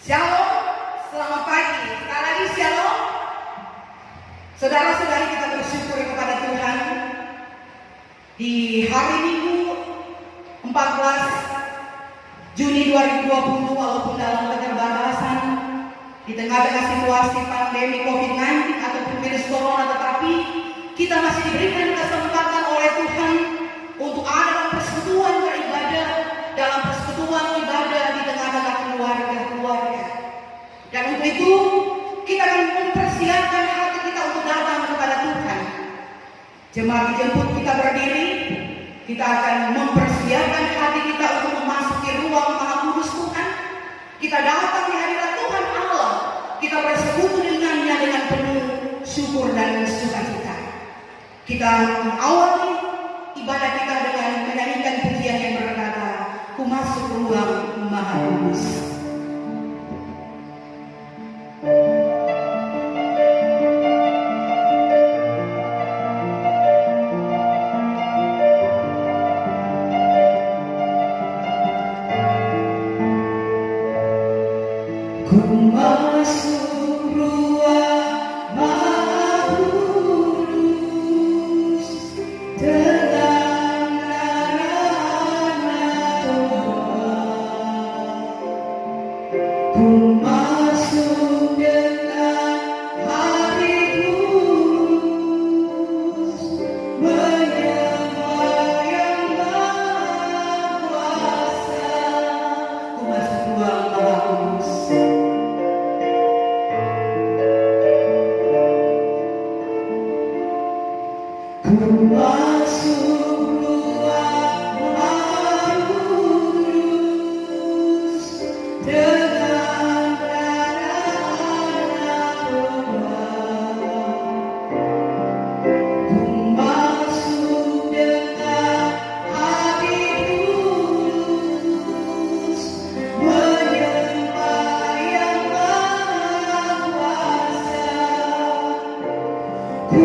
Shalom, selamat pagi. Sekali lagi shalom. Saudara-saudari, kita bersyukur kepada Tuhan di hari Minggu 14 Juni 2020, walaupun dalam keterbatasan di tengah-tengah situasi pandemi COVID-19 ataupun virus corona, tetapi kita masih diberikan kesempatan oleh Tuhan untuk ada dalam persekutuan beribadah, dalam persekutuan ibadah di tengah-tengah keluarga. Dan untuk itu kita akan mempersiapkan hati kita untuk datang kepada Tuhan. Jemaat dijemput kita berdiri, kita akan mempersiapkan hati kita untuk memasuki ruang Maha Kudus Tuhan. Kita datang di hadirat Tuhan Allah, kita bersekutu dengannya dengan penuh syukur dan sukacita. Kita mengawali ibadah kita dengan menyanyikan pujian yang berkata, "Ku masuk ruang Maha Kudus." Ku masuk ruang Maha Kudus dengan narahan doa. Ku masuk dengan hati tulus menyembah Yang Maha Kuasa. Ku masuk ruang Maha Kudus. Ku masuk ruang Maha Kudus dengan narahan doa. Ku masuk dengan hati tulus menyembah Yang Maha Kuasa. Ku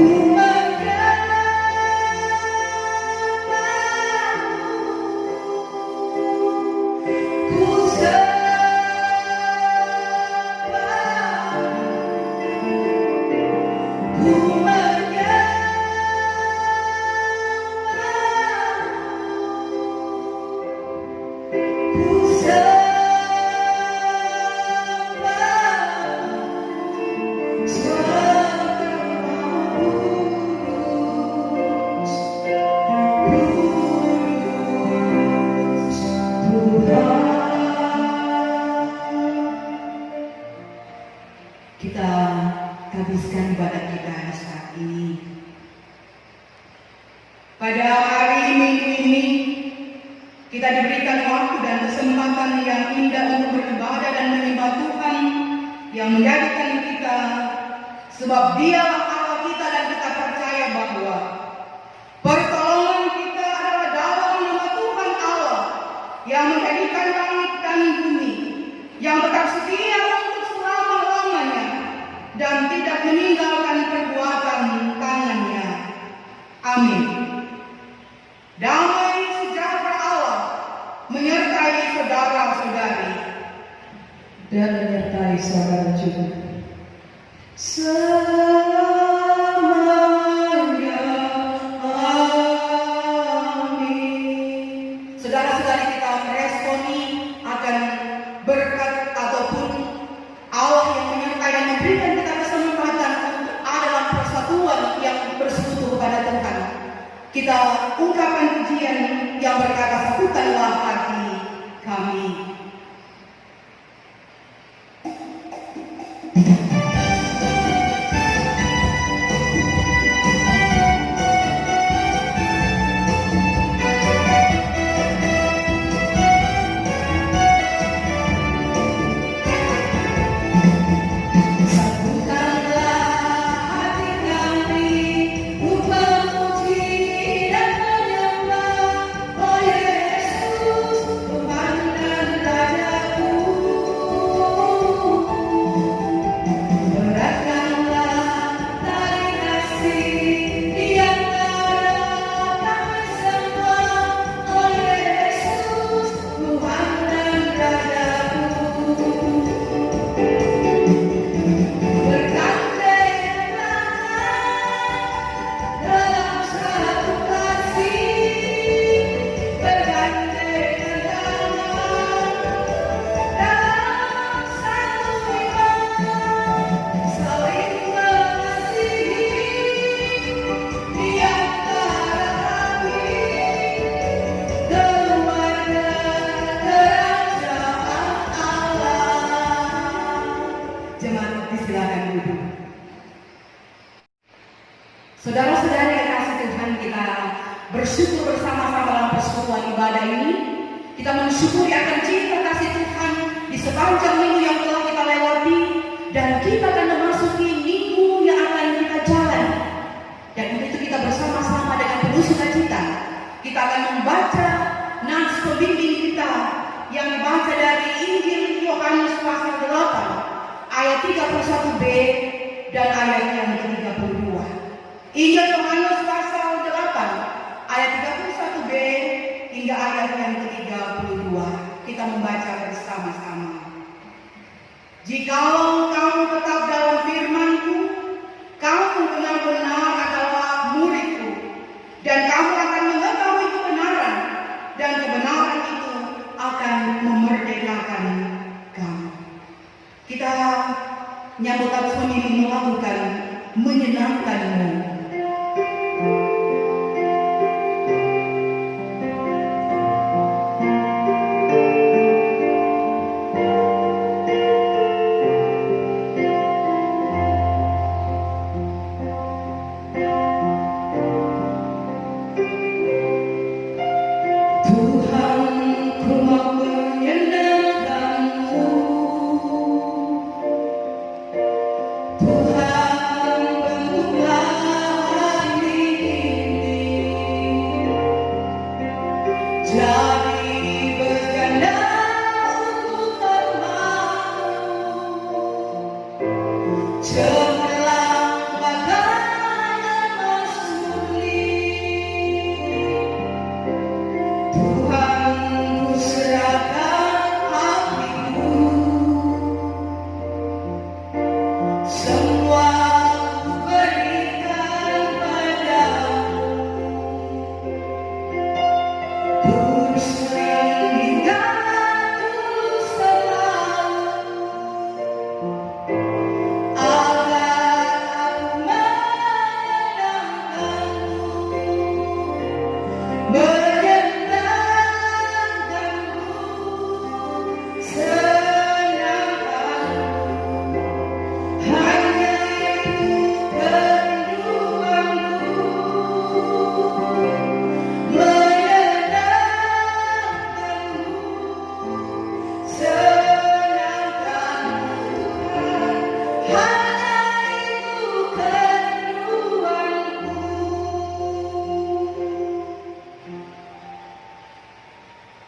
kita habiskan ibadah kita saat ini. Pada hari Minggu ini kita diberikan waktu dan kesempatan yang indah untuk beribadah dan menyembah Tuhan yang menjadikan kita, sebab Dialah Allah kita dan kita percaya bahwa pertolongan kita adalah dalam nama Tuhan Allah yang menjadikan langit dan bumi, yang tetap setia untuk selama-lamanya dan tidak meninggalkan perbuatan tangannya. Amin. Damai sejahtera Allah menyertai saudara-saudari dan menyertai saudara juga. Selamanya. Amin. Saudara-saudari, kita meresponi akan berkat ataupun Allah yang menyertai dan memberikan kita kesempatan untuk ada dalam persatuan yang bersekutu kepada Tuhan. Kita ungkapkan pujian yang berkata, "Satukanlah hati kami." Jemaat disilakan duduk. Saudara-saudari yang kasih Tuhan, kita bersyukur bersama-sama dalam persekutuan ibadah ini. Kita mensyukuri akan cinta kasih Tuhan di sepanjang minggu yang telah kita lewati, dan kita akan memasuki minggu yang akan kita jalani. Dan untuk itu kita bersama-sama dengan penuh sukacita kita akan membaca nats pembimbing kita yang dibaca dari Injil Yohanes pasal 8 ayat 31b dan ayat yang ke-32. Injil Yohanes pasal 8 ayat 31b hingga ayat yang ke-32. Kita membaca bersama-sama. Jikalau kamu tetap dalam firman-Ku, kamu benar-benar adalah murid-Ku, dan kamu akan mengetahui kebenaran, dan kebenaran itu akan memerdekakan kamu. Kita nyambut harus memilih melakukan menyenangkan-Mu.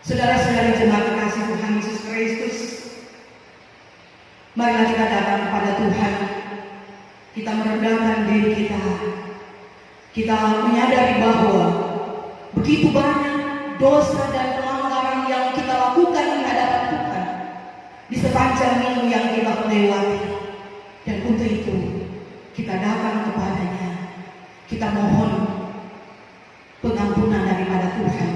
Saudara-saudari jemaat kasih Tuhan Yesus Kristus, marilah kita datang kepada Tuhan. Kita merendahkan diri kita. Kita menyadari bahwa begitu banyak dosa dan pelanggaran yang kita lakukan di hadapan Tuhan di sepanjang minggu yang kita lewati. Dan untuk itu kita datang kepadanya. Kita mohon pengampunan daripada Tuhan.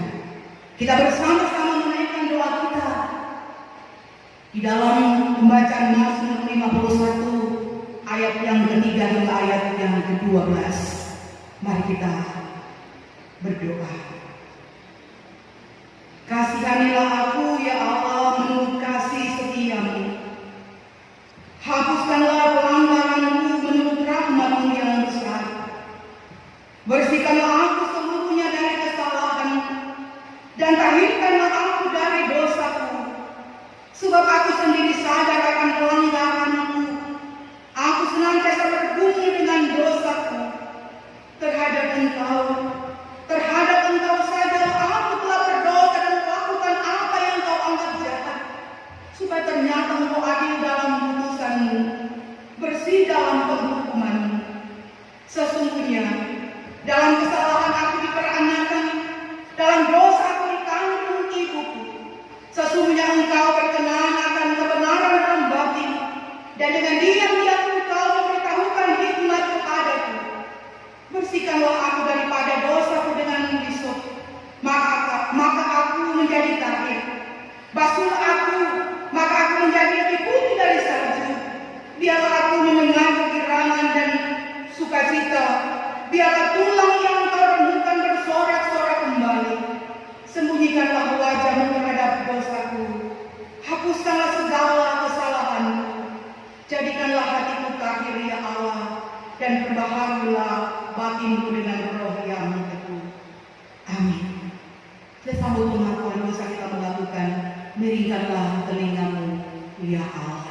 Kita bersama-sama menaikkan doa kita di dalam pembacaan Mazmur 51 ayat yang ketiga hingga ayat yang ke-12. Mari kita berdoa. Kasihanilah aku ya Allah menurut kasih setiamu. Hapuskanlah pelanggaranku menurut rahmat-Mu yang besar. Bersihkanlah aku seluruhnya dari kesalahan, dan tahirkanlah aku dari dosaku. Sebab aku sendiri sadar akan pelanggaranku. Aku senantiasa bergumul dengan dosaku. Terhadap engkau saja aku telah berdosa dan melakukan apa yang Kau anggap jahat. Supaya ternyata Engkau adil dalam putusan-Mu, bersih dalam penghukuman-Mu. Sesungguhnya dalam kesalahan aku diperanakan, dalam dosa aku dikandung ibuku. Sesungguhnya Engkau berkenan akan kebenaran dalam batin, dan dengan diam-diam Engkau memberitahukan hikmat kepadaku. Bersihkanlah aku daripada dosaku dengan hisop, maka aku menjadi tahir. Basuhlah aku, maka aku menjadi lebih putih dari salju. Biarlah aku mendengar kegirangan dan sukacita. Biarlah tulang yang Kau renungkan bersorak-sorak kembali. Sembunyikanlah wajah-Mu terhadap dosaku. Hapuskanlah segala kesalahanku. Jadikanlah hatiku tahir ya Allah, dan perbaharulah batinku dengan roh yang teguh. Amin. Kita sambut pengakuan dosa kita melakukan, miringkanlah telingamu ya Allah.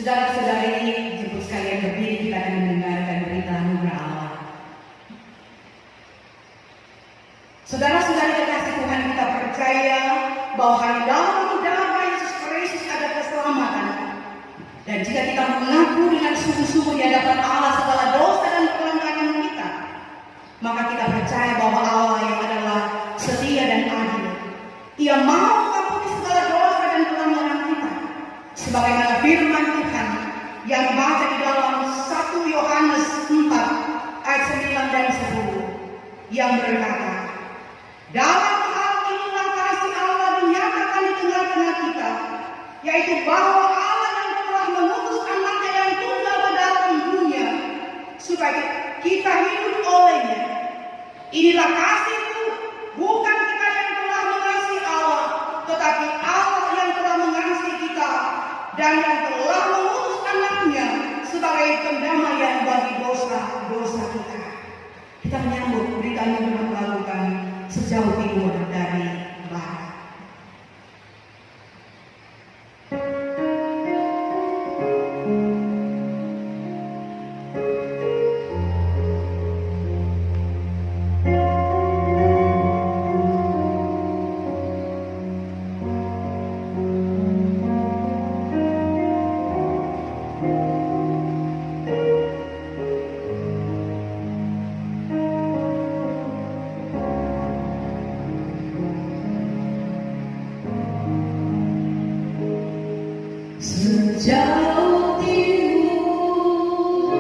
Saudara-saudari, jemput sekalian berdiri, kita akan mendengarkan berita anugerah Allah. Saudara-saudari kekasih Tuhan, kita percaya bahwa hanya dalam darah Yesus Kristus ada keselamatan. Dan jika kita mengaku dengan sungguh-sungguh di hadapan Allah segala dosa dan pelanggaran kita, maka kita percaya bahwa Allah yang adalah setia dan adil, Ia mau mengampuni segala dosa dan pelanggaran kita. Sebagaimana firman Tuhan yang dibaca di dalam 1 Yohanes 4 ayat 9 dan 10 yang berkata, dalam hal inilah kasih Allah dinyatakan di tengah-tengah kita, yaitu bahwa Allah yang telah mengutus anaknya yang tunggal ke dalam dunia supaya kita hidup olehnya. Inilah kasih-Mu, bukan kita yang telah mengasihi Allah, tetapi Allah yang telah mengasihi kita dan yang telah mengutus anaknya sebagai pendamaian bagi dosa-dosa kita. Kita menyambut berita yang melakukan sejauh timur dari barat. Sejauh timur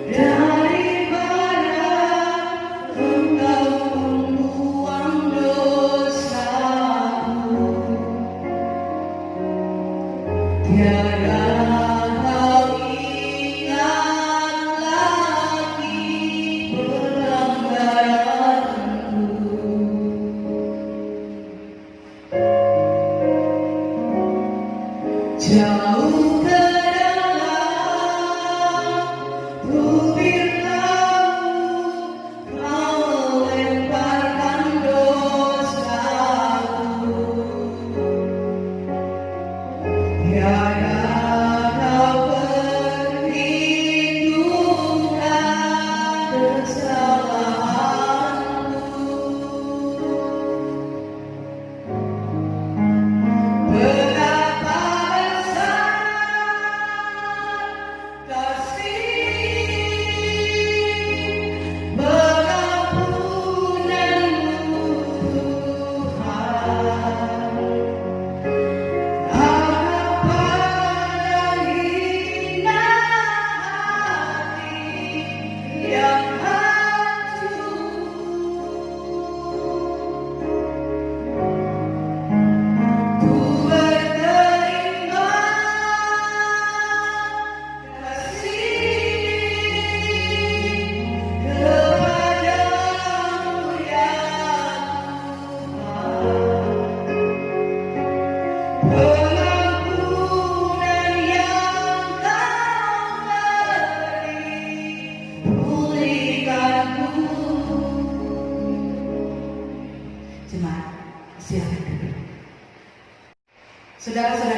dari barat, Engkau membuang dosaku. Tiada kau ingat lagi pelanggaranku. Jauh ke dalam bibir laut, Kau lemparkan dosaku. Tiada Kau perhitungkan kesalahanku.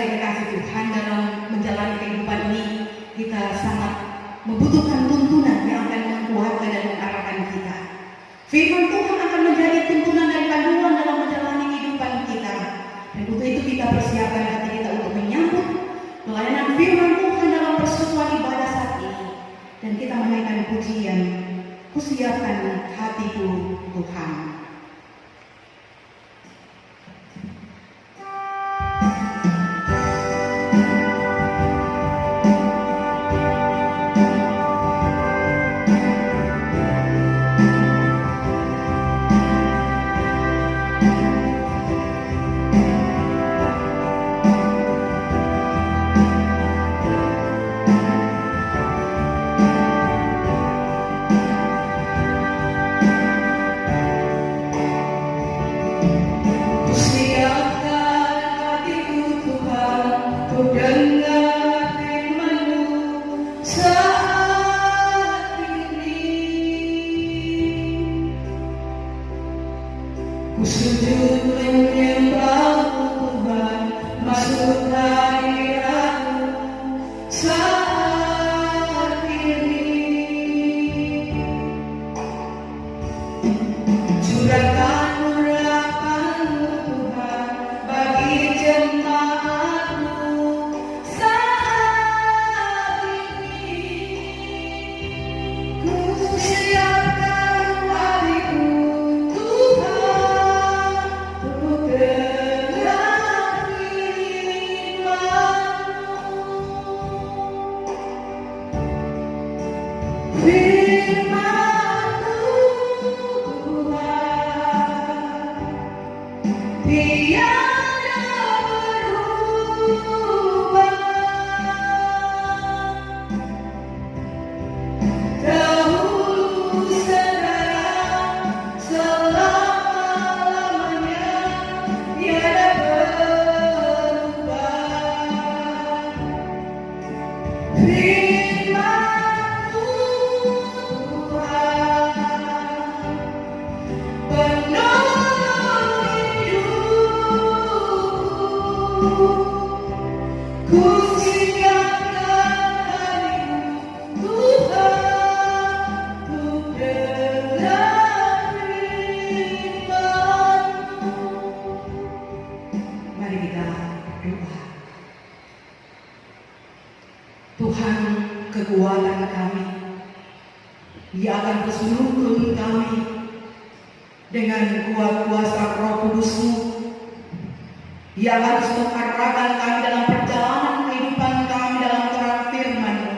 kekasih Tuhan, dalam menjalani kehidupan ini kita sangat membutuhkan tuntunan yang akan menguatkan dan mengarahkan kita. Firman Tuhan akan menjadi tuntunan dan panduan dalam menjalani kehidupan kita. Dan untuk itu kita persiapkan hati kita untuk menyambut pelayanan firman Tuhan dalam persekutuan ibadah saat ini. Dan kita menaikkan pujian, kusiapkan hatiku Tuhan. Tuhan, kekuatan kami, Dia akan terus menuntun kami dengan kuat kuasa Roh Kudus-Mu. Dia akan terus mengarahkan kami dalam perjalanan kehidupan kami dalam terang firman-Mu.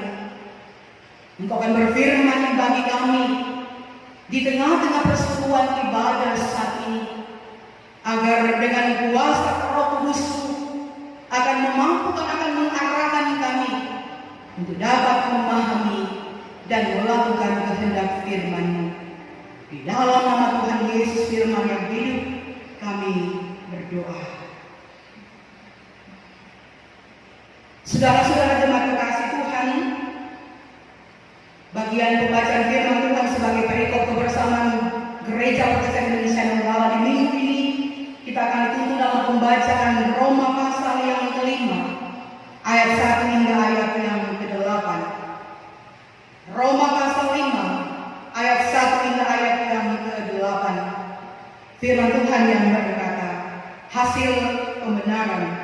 Engkau akan berfirman bagi kami di tengah-tengah persekutuan ibadah saat ini, agar dengan kuasa Roh Kudus-Mu akan memampukan, akan mengarahkan kami untuk dapat memahami dan melakukan kehendak firman-Mu. Di dalam nama Tuhan Yesus firman yang hidup, kami berdoa. Saudara-saudara jemaat kekasih Tuhan, bagian pembacaan firman Tuhan sebagai perikop kebersamaan Gereja Protestan Indonesia Nonggala di minggu ini, kita akan dituntun dalam pembacaan Roma pasal yang kelima, ayat 1 hingga ayat yang ke-8. Roma pasal 5, ayat 1 hingga ayat yang ke-8. Firman Tuhan yang berkata, hasil pembenaran.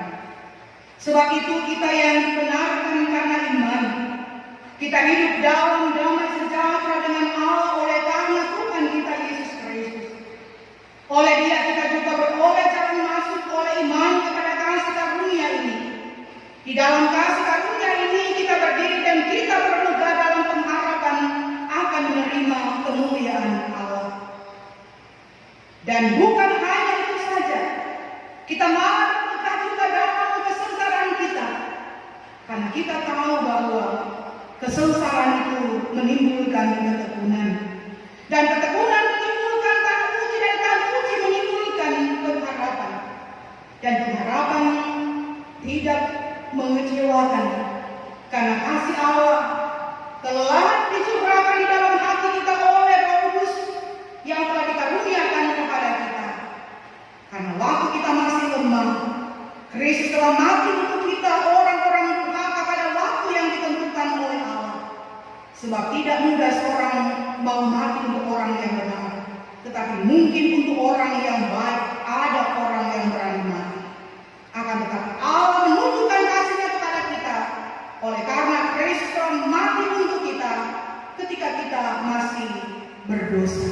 Sebab itu kita yang dibenarkan karena iman, kita hidup dalam damai sejahtera dengan Allah oleh karena Tuhan kita Yesus Kristus. Oleh Dia kita juga beroleh jalan masuk oleh iman kepada kasih karunia ini. Di dalam kasih karunia ini kita berdiri dan kita bermegah dalam pengharapan akan menerima kemuliaan Allah. Dan bukan hanya itu saja, kita malah bermegah juga dalam kesengsaraan kita, karena kita tahu bahwa kesengsaraan itu menimbulkan ketekunan, dan ketekunan menimbulkan tanda uji, dan tanda uji menimbulkan pengharapan, dan pengharapan tidak mengecewakan, karena kasih Allah telah dicurahkan di dalam hati kita oleh Roh Kudus yang telah dikaruniakan kepada kita. Karena waktu kita masih lemah, Kristus telah mati untuk kita berdosa.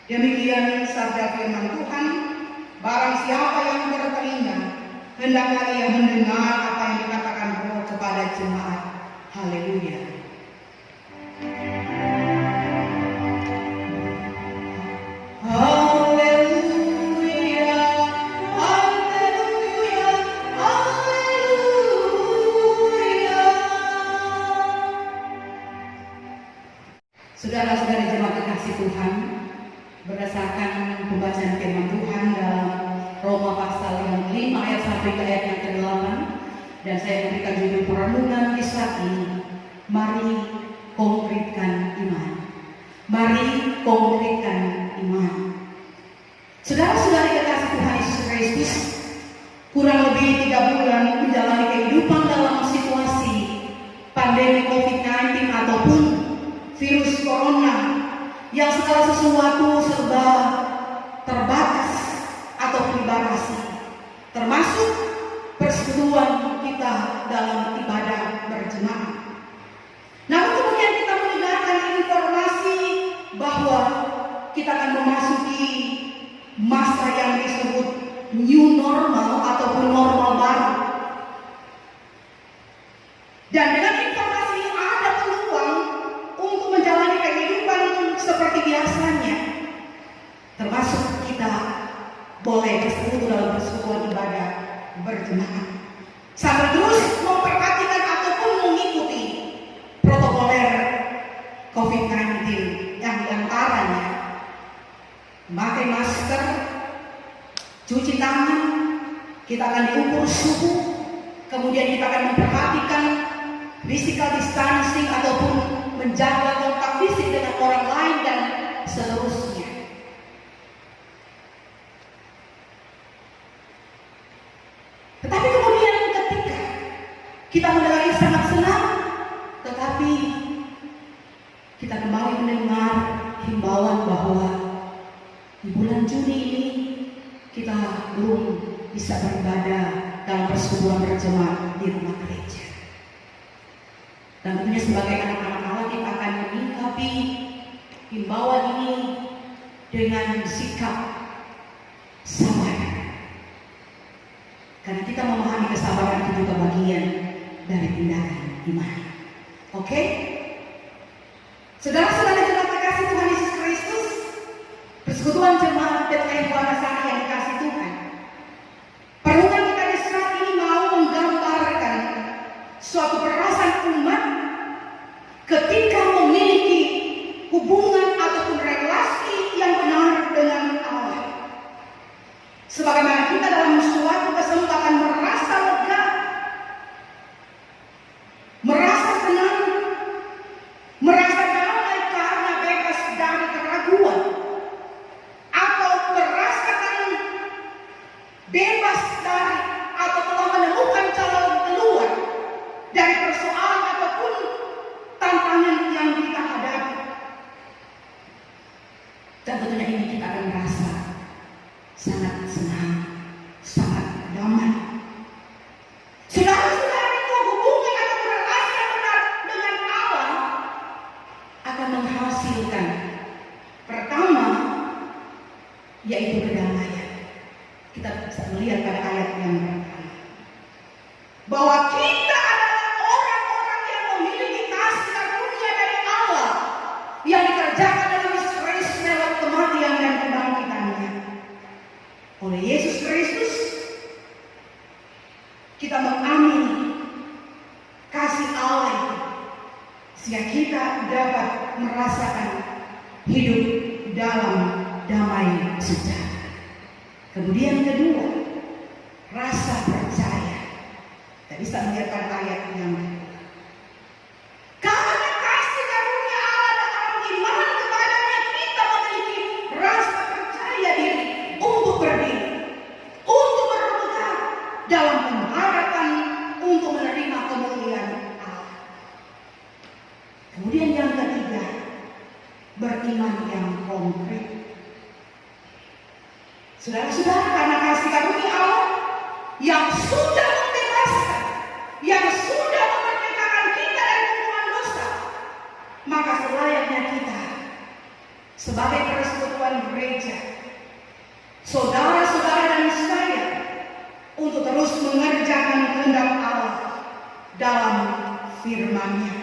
Demikian sabda firman Tuhan. Barang siapa yang bertelinga, hendaklah ia mendengar apa yang dikatakan Roh kepada jemaat. Haleluya. Haleluya, haleluya, haleluya. Saudara-saudara jemaat kekasih Tuhan, berdasarkan pembacaan firman Tuhan dalam Roma pasal yang 5 ayat sampai ke ayat yang ke-8, dan saya memberikan judul perenungan di saat ini, mari konkretkan iman. Mari konkretkan iman. Saudara-saudari kekasih Tuhan Yesus Kristus, kurang lebih 3 bulan menjalani kehidupan dalam situasi pandemi COVID-19 ataupun virus corona yang segala sesuatu serba terbatas ataupun dibatasi, termasuk persekutuan kita dalam ibadah berjemaah. Namun kemudian kita mendengarkan informasi bahwa kita akan memasuki masa yang disebut new normal ataupun normal baru. Dan dengan informasi ini ada peluang untuk menjalani kehidupan seperti biasanya, termasuk kita boleh bersekutu dalam persekutuan ibadah berjemaah sambil terus memperhatikan ataupun mengikuti protokoler COVID-19 yang diantaranya memakai masker, cuci tangan, kita akan diukur suhu, kemudian kita akan memperhatikan physical distancing ataupun menjaga kontak fisik dengan orang lain dan seterusnya. Tetapi kemudian ketika kita mendengar ini sangat senang, tetapi kita kembali mendengar himbauan bahwa di bulan Juni ini kita belum bisa beribadah dalam persekutuan berjemaah di rumah gereja. Dan tentunya sebagai anak-anak Allah kita akan menyikapi himbauan ini dengan sikap sabar. Karena kita memahami kesabaran itu juga bagian dari tindakan iman. Oke? Saudara-saudara jemaat kekasih Tuhan Yesus Kristus, persekutuan jemaat Bethlehem Wanasari yang dikasih Tuhan, perenungan kita di saat ini mau menggambarkan suatu perasaan umat ketika memiliki hubungan ataupun relasi yang benar dengan Allah. Sebagaimana kita dalam suatu kesempatan merasa lega, merasa senang, merasa damai karena bebas dari keraguan, atau merasakan bebas dari atau telah menemukan jalan keluar dari persoalan ataupun tantangan yang kita hadapi. Dan tentunya ini kita akan merasa sangat senang, sangat damai. Saudara-saudara, itu hubungan atau relasi yang benar dengan Allah akan menghasilkan pertama, yaitu kedamaian. Kita bisa melihat pada ayat yang pertama bahwa kita adalah orang-orang yang memiliki kasih karunia dari Allah yang dikerjakan oleh Yesus Kristus lewat kematian dan kebangkitannya. Oleh Yesus Kristus kita mengamini kasih Allah itu, sehingga kita dapat merasakan hidup dalam damai sejahtera. Kemudian kedua, rasa percaya. Kita bisa melihat pada ayat yang kedua. Karena kasih karunia Allah dalam iman kepadanya, kita memiliki rasa percaya diri untuk berdiri, untuk berpegang dalam pengharapan untuk menerima kemuliaan Allah. Kemudian yang ketiga, beriman yang konkret. Saudara-saudara, karena kasih karunia Allah yang sudah membebaskan, yang sudah memerdekakan kita dari hukuman dosa, maka selayaknya kita firman-Nya.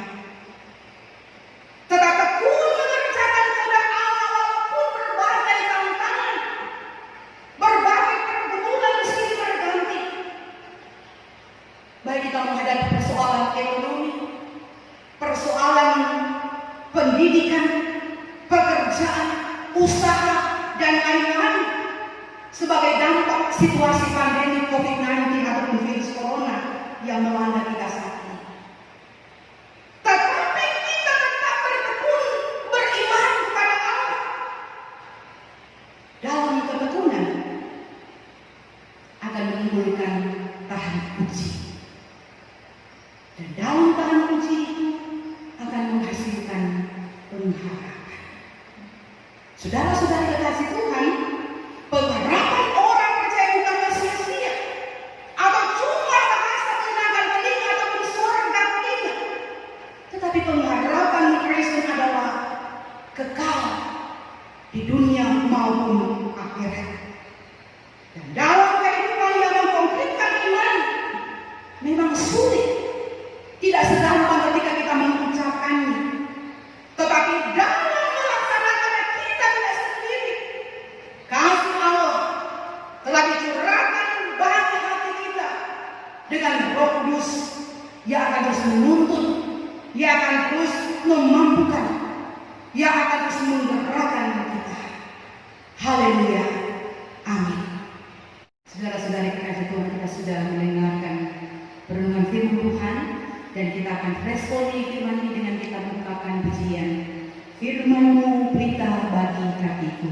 Tetap tekun mengerjakan kehendak Allah walaupun berbagai tantangan, berbagai pergumulan silih berganti. Baik kita menghadapi persoalan ekonomi, persoalan pendidikan, pekerjaan, usaha, dan lain-lain sebagai dampak situasi pandemi COVID-19 ataupun virus corona yang melanda kita saat ini. Tetapi kita tetap bertekun beriman kepada Allah. Dalam ketekunan akan menimbulkan tahan uji. Dan dalam tahan uji itu akan menghasilkan pengharapan. Saudara-saudari kekasih Tuhan, pengharapan orang percaya bukanlah sia-sia atau cuma bahasa menyenangkan telinga ataupun surga telinga, tetapi pengharapan Kristen adalah kekal di dunia maupun akhirat. Dan dalam kehidupan yang mengkonkretkan iman memang sulit, tidak segampang ketika kita mengucapkannya, tetapi dalam melaksanakannya kita tidak sendiri. Kasih Allah telah dicurahkan bagi hati kita dengan Roh Kudus. Ia akan terus menuntun, Ia akan terus memampukan, Ia akan terus menggerakkan kita. Haleluya, amin. Saudara-saudari kekasih Tuhan, kita sudah mendengarkan perenungan firman Tuhan, dan kita akan responi firman ini dengan kita mengucapkan pujian. Firman-Mu pelita bagi kakiku.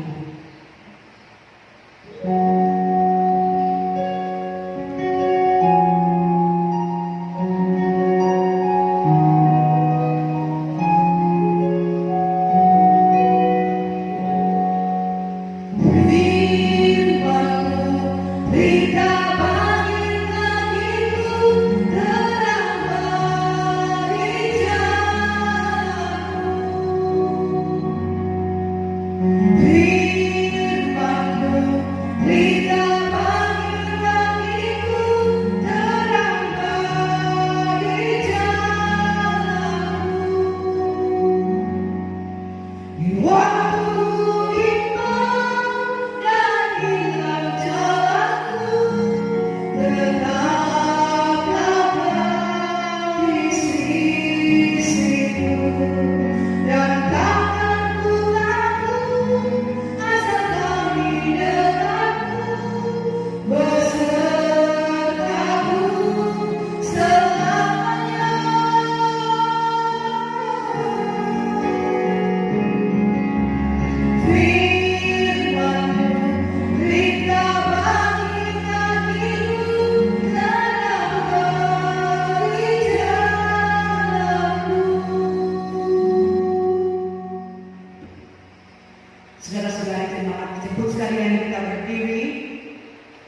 Saudara-saudari jemaat jemput sekalian, kita berdiri.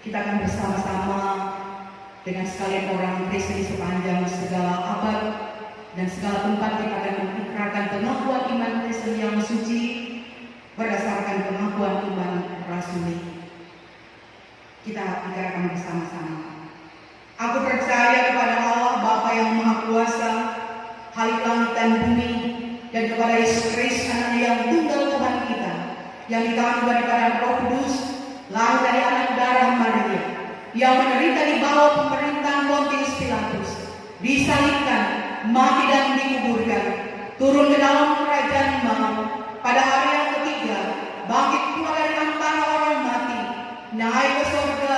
Kita akan bersama-sama dengan sekalian orang Kristen sepanjang segala abad dan segala tempat. Kita akan mengikrarkan pengakuan iman Kristen yang suci berdasarkan pengakuan iman rasuli. Kita ikrarkan bersama-sama. Aku percaya kepada Allah Bapa yang Maha Kuasa, Khalik langit dan bumi, dan kepada Yesus Kristus Anak yang tunggal Tuhan kita, yang dikandung daripada Roh Kudus, lahir dari anak darah Maria, yang menderita di bawah pemerintahan Pontius Pilatus, disalibkan, mati dan dikuburkan, turun ke dalam kerajaan maut, pada hari yang ketiga bangkit pula dari antara orang mati, naik ke surga,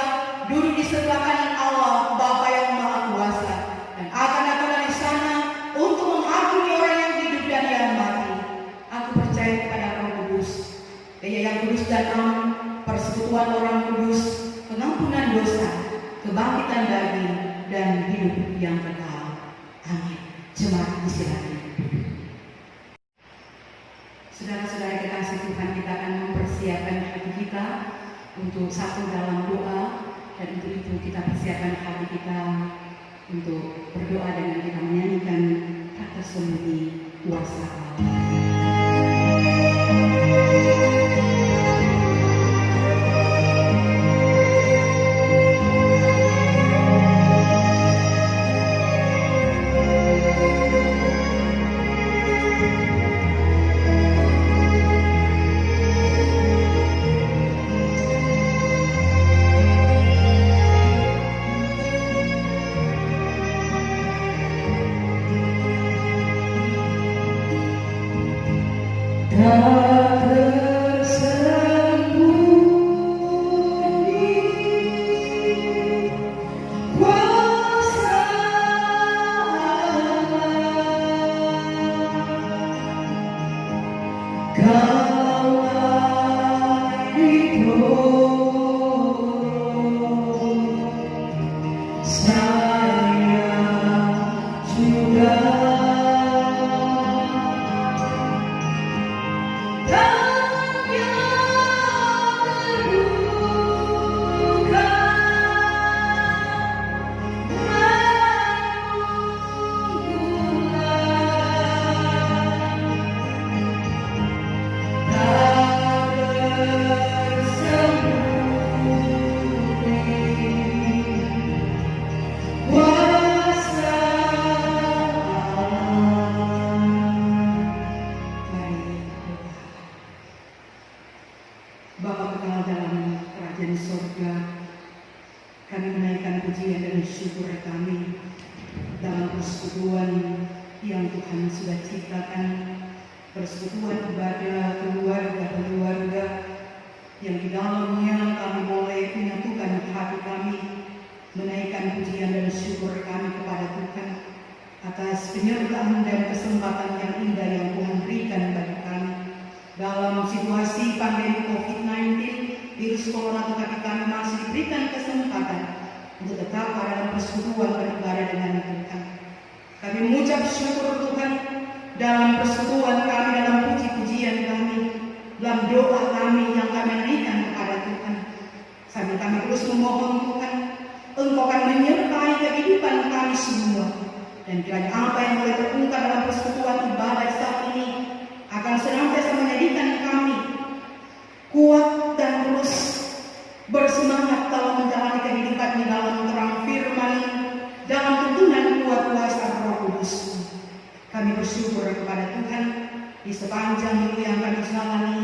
duduk di sebelah kanan Allah Bapa yang Maha Kuasa, dan akan datang dari sana untuk menghakimi orang yang hidup dan yang mati. Aku percaya kepada Roh Kudus, Daya yang kudus dan aman, persekutuan orang kudus, pengampunan dosa, kebangkitan daging, dan hidup yang kekal. Amin. Jemaat disilakan. Saudara-saudara kekasih Tuhan, kita akan mempersiapkan hati kita untuk satu dalam doa, dan untuk itu kita persiapkan hati kita untuk berdoa dengan kita menyanyikan tak tersembunyi kuasa Allah. tak tersembunyi kuasa Kaulah hidup saya juga tanya terbuka Bapa kekal dalam kerajaan surga, kami menaikkan pujian dan syukur kami dalam persekutuan yang Tuhan sudah ciptakan, persekutuan ibadah keluarga-keluarga yang di dalamnya kami boleh menyatukan hati kami, menaikkan pujian dan syukur kami kepada Tuhan atas penyertaan dan kesempatan yang indah yang Tuhan berikan bagi kami dalam situasi pandemi COVID-19 virus corona, tetapi kami masih diberikan kesempatan untuk tetap dalam persekutuan beribadah dengan Tuhan. Kami mengucap syukur Tuhan dalam persekutuan kami, dalam puji-pujian kami, dalam doa kami yang kami naikkan kepada Tuhan. Sambil kami terus memohon Tuhan, Engkau akan menyertai kehidupan kami semua, dan kiranya apa yang boleh terungkap dalam persekutuan ibadah saat ini akan senantiasa menjadikan kami kuat dan terus bersemangat dalam menjalani kehidupan di dalam terang firman, dalam tuntunan kuat kuasa Roh Kudus. Kami bersyukur kepada Tuhan di sepanjang minggu yang kami jalani,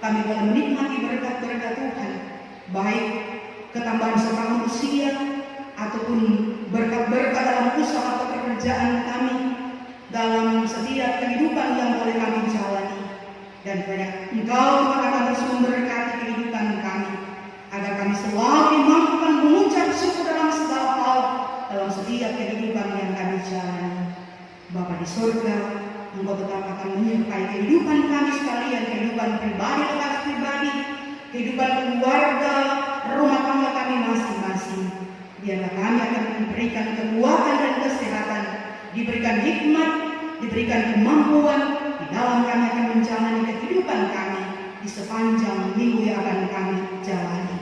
kami boleh menikmati berkat-berkat Tuhan, baik ketambahan semangat usia ataupun berkat-berkat dalam usaha pekerjaan kami, dalam setiap kehidupan yang boleh kami jalani. Dan kiranya Engkau akan terus memberkati kehidupan kami, agar kami selalu dimampukan mengucap syukur dalam segala hal, dalam setiap kehidupan yang kami jalani. Bapa di surga, Engkau tetap akan menyertai kehidupan kami sekalian, kehidupan pribadi, lepas pribadi, kehidupan keluarga, rumah tangga kami masing-masing. Biarlah kami akan diberikan kekuatan dan kesehatan, diberikan hikmat, diberikan kemampuan di dalam kami akan menjalani kehidupan kami di sepanjang minggu yang akan kami jalani.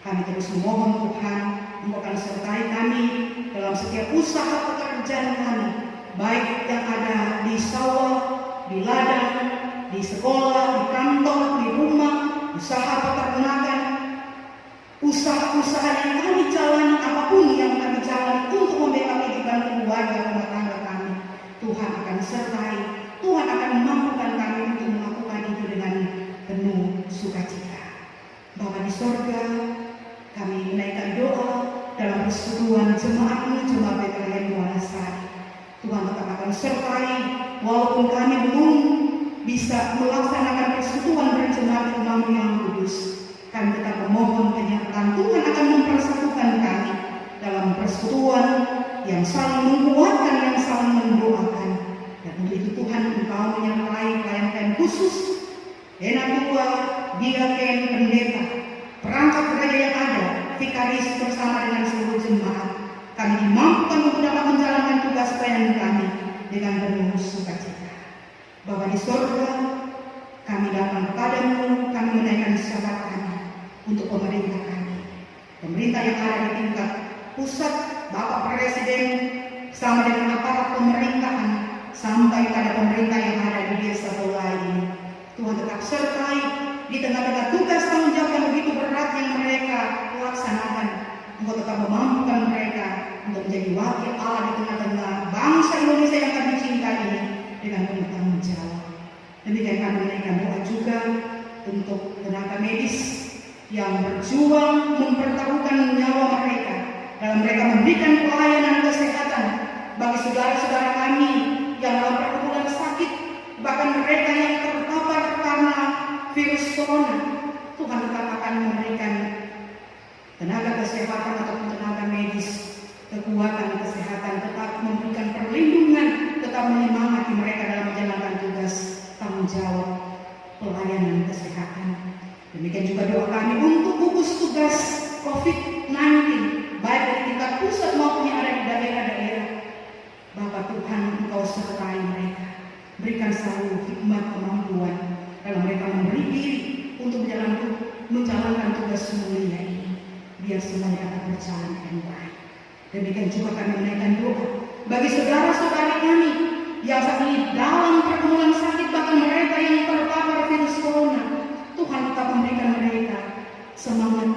Kami terus memohon Tuhan, Engkau akan sertai kami dalam setiap usaha pekerjaan kami, baik yang ada di sawah, di ladang, di sekolah, di kantor, di rumah, usaha peternakan, usaha-usaha yang kami jalani, apapun yang kami jalani untuk membela kehidupan keluarga rumah tangga kami. Tuhan akan sertai, Tuhan akan memampukan kami untuk melakukan itu dengan penuh sukacita. Bapa di sorga, kami menaikkan doa dalam persekutuan jemaat-Mu, jemaat Betlehem Wonosari. Tuhan tetap akan sertai, walaupun kami belum bisa melaksanakan persekutuan berjemaat Imam yang kudus, kami tetap memohon penyertaan Tuhan akan mempersatukan kami dalam persekutuan yang saling menguatkan, yang saling mendoakan. Dan untuk itu Tuhan, Engkau menyertai pelayan-pelayan khusus, Denatua, diaken, pendeta, perangkat gereja yang ada, vikaris bersama dengan seluruh jemaat. Kami dimampukan untuk dapat menjalankan tugas pelayanan kami dengan penuh sukacita. Bapa di sorga, kami datang kepadamu, kami menaikkan syarat kami untuk pemerintah kami. Pemerintah yang ada di tingkat pusat, Bapak Presiden, sama dengan aparat pemerintahan, sampai pada pemerintah yang ada di desa Bola ini. Tuhan tetap sertai di tengah-tengah tugas tanggung jawab yang begitu berat yang mereka laksanakan. Engkau tetap memampukan mereka untuk menjadi wakil Allah di tengah-tengah bangsa Indonesia yang kami cintai ini dengan penuh tanggung jawab. Demikian kami menaikkan doa juga untuk tenaga medis yang berjuang mempertaruhkan nyawa mereka dalam mereka memberikan pelayanan kesehatan bagi saudara-saudara kami yang dalam pergumulan sakit, bahkan mereka yang terpapar kekuatan, kesehatan, tetap memberikan perlindungan, tetap menyemangati mereka dalam menjalankan tugas tanggung jawab pelayanan kesehatan. Demikian juga doa kami untuk gugus tugas COVID-19, baik dari tingkat pusat maupun yang ada di daerah-daerah. Bapak Tuhan, Engkau sertai mereka, berikan selalu hikmat kemampuan dalam mereka memberi diri untuk menjalankan tugas mulia ini, biar semuanya dapat berjalan dengan baik. Demikian juga kami menaikkan doa bagi saudara-saudari kami yang saat ini dalam pergumulan sakit, bahkan mereka yang terpapar virus corona. Tuhan tetap memberikan mereka semangat,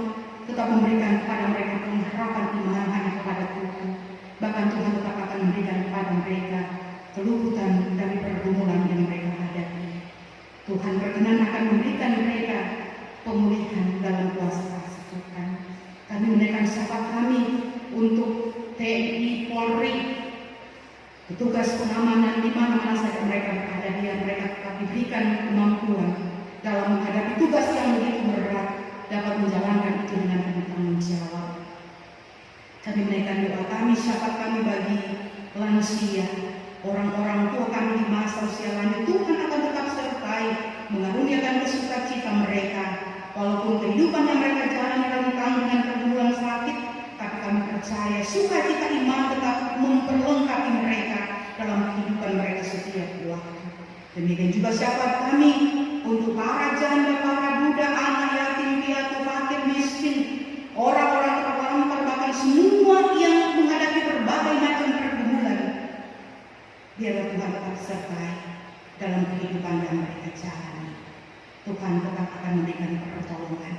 tetap memberikan kepada mereka pengharapan iman hanya kepada Tuhan. Bahkan Tuhan tetap akan memberikan kepada mereka keluputan dari pergumulan yang mereka hadapi. Tuhan berkenan akan memberikan mereka pemulihan dalam kuasa Tuhan. Kami menaikkan syafaat kami untuk TNI, Polri, petugas pengamanan di mana-mana saja mereka berada, biar mereka tetap diberikan kemampuan dalam menghadapi tugas yang begitu berat, dapat menjalankan itu dengan penuh tanggung jawab. Kami menaikkan doa kami, syafaat kami bagi lansia, orang-orang tua kami di masa usia lanjut. Tuhan akan tetap sertai, mengaruniakan sukacita mereka, walaupun kehidupan yang mereka jalani dalam tanggungan pergumulan sakit. Tapi kami percaya sukacita iman tetap memperlengkapi mereka dalam kehidupan mereka setiap waktu. Demikian juga syafaat kami untuk para janda, para budak, anak yatim, piatu, fakir, miskin, orang-orang terlantar, bahkan semua yang menghadapi berbagai macam pergumulan. Biarlah Tuhan tetap sertai dalam kehidupan yang mereka jalani. Tuhan tetap akan memberikan pertolongan.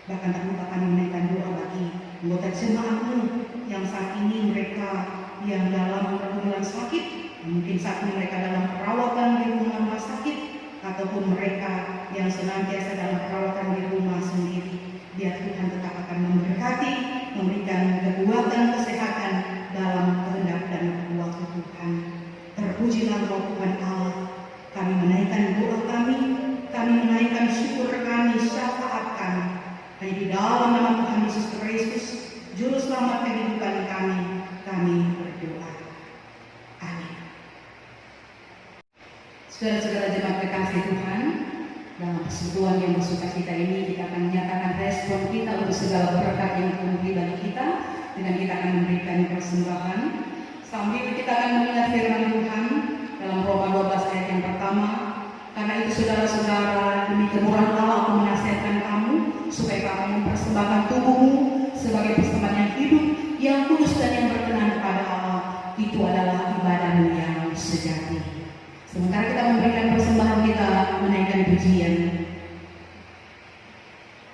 Bahkan tak lupa kami menaikkan doa bagi anggota jemaatmu yang saat ini mereka yang dalam pergumulan sakit, mungkin saat ini mereka dalam perawatan di rumah sakit, ataupun mereka yang senantiasa dalam perawatan di rumah sendiri. Biar Tuhan tetap akan memberkati, memberikan kekuatan kesehatan dalam kehendak dan waktu Tuhan. Terpujilah Tuhan Allah. Kami menaikkan doa kami menaikkan syukur kami, syafaat kami. Hanya di dalam nama Tuhan Yesus Kristus, Juru Selamat kehidupan kami berdoa. Amin. Saudara-saudara jemaat kekasih Tuhan, dalam persekutuan yang bersukacita ini kita akan menyatakan respon kita untuk segala berkat yang Tuhan beri bagi kita, dengan kita akan memberikan persembahan. Sambil kita akan mengingat firman Tuhan dalam Roma 12 ayat yang pertama. Karena itu saudara-saudara, demi kemurahan Allah aku menasihatkan kamu supaya kamu mempersembahkan tubuhmu sebagai persembahan yang hidup, yang kudus dan yang berkenan kepada Allah. Itu adalah ibadahmu yang sejati. Sementara kita memberikan persembahan, kita menaikkan pujian.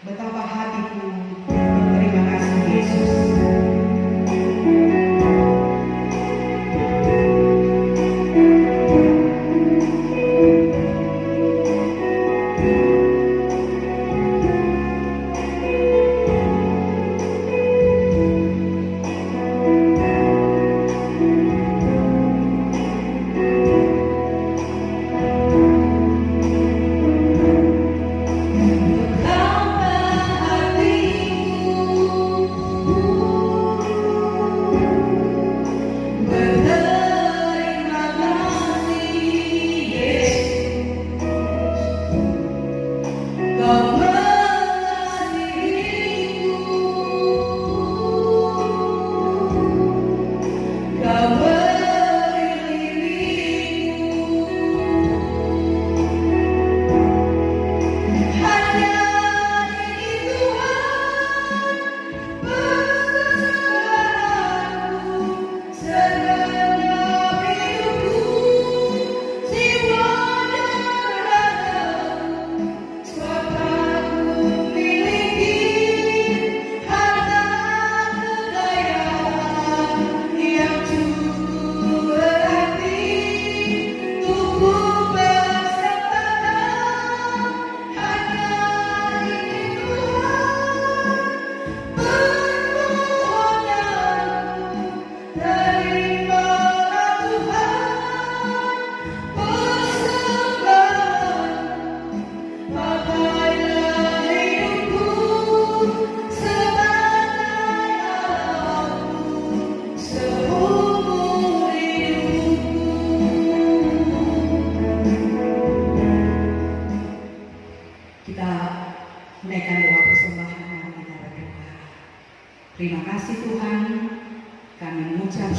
Betapa hatiku berterima kasih Yesus.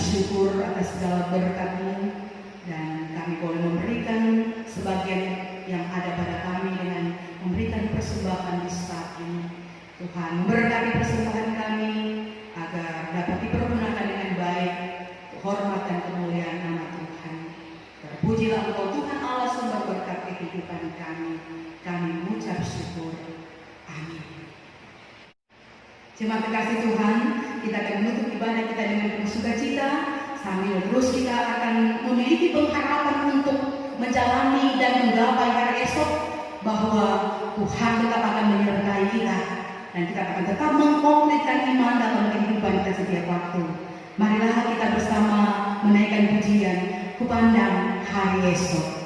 bersyukur atas segala berkat-Mu, dan kami boleh memberikan sebagian yang ada pada kami dengan memberikan persembahan di saat ini. Tuhan, memberkati persembahan kami agar dapat dipergunakan dengan baik, hormat dan kemuliaan nama Tuhan. Terpujilah Engkau Tuhan Allah sumber berkat kehidupan kami. Kami mengucap syukur. Amin. Terima kasih Tuhan, kita akan menutup ibadah kita dengan penuh sukacita sambil terus kita akan memiliki pengharapan untuk menjalani dan menggapai hari esok, bahwa Tuhan tetap akan menyertai kita dan kita akan tetap mengkonkretkan iman dalam kehidupan kita setiap waktu. Marilah kita bersama menaikkan pujian Kupandang Hari Esok.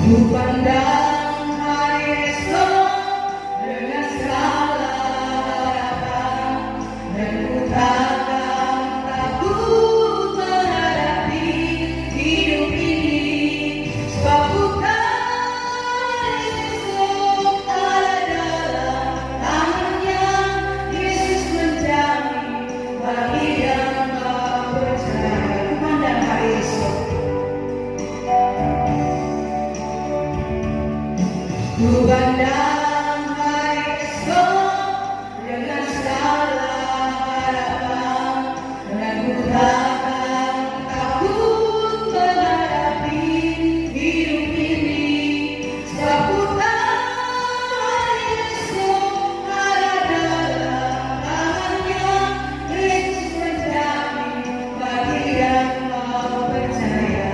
Kupandang hari esok dengan segala harapan, dan ku takkan takut menghadapi hidup ini. Sebab bukan esok ada dalam tangannya, Yesus menjamin bagi yang mau percaya. Kupandang hari esok. Kupandang hari esok dengan segala harapan, dan ku takkan takut menghadapi hidup ini. Sebab ku tahu hari esok ada dalam tangannya, Yesus menjamin bagi yang mau percaya.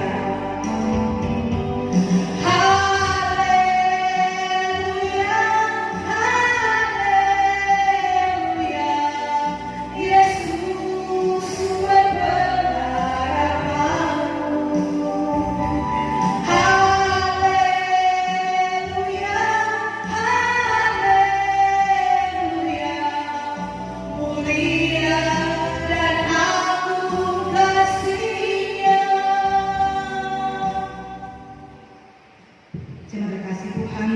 Terima kasih Tuhan,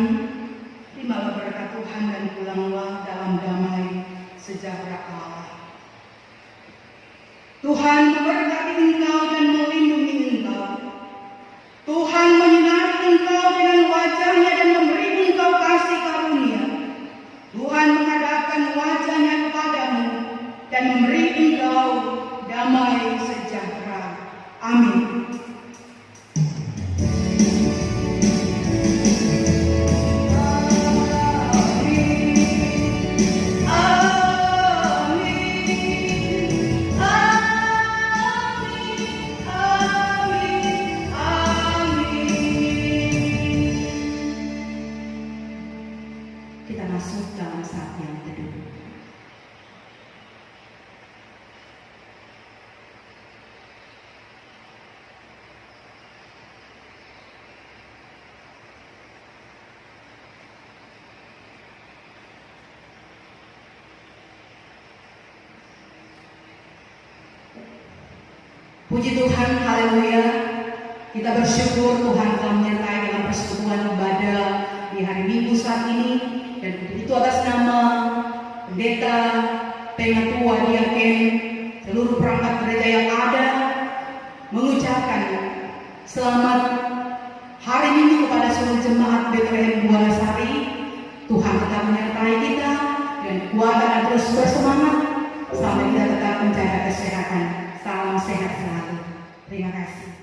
terimalah berkat Tuhan dan pulanglah dalam damai sejahtera Allah. Tuhan memberkati engkau dan melindungi engkau. Tuhan menyinari engkau dengan wajahnya dan memberi engkau kasih karunia. Tuhan menghadapkan wajahnya kepadamu dan memberi engkau damai sejahtera. Amin. Kita masuk dalam saat yang teduh. Puji Tuhan, haleluya. Kita bersyukur Tuhan telah menyertai dalam persekutuan ibadah di hari Minggu saat ini. Dan untuk itu atas nama pendeta, pengatua, diaken, seluruh perangkat gereja yang ada, mengucapkan selamat hari Minggu kepada seluruh jemaat Betlehem Bualasari. Tuhan tetap menyertai kita dan kekuatan dan terus bersemangat sampai kita tetap menjaga kesehatan. Salam sehat selalu. Terima kasih.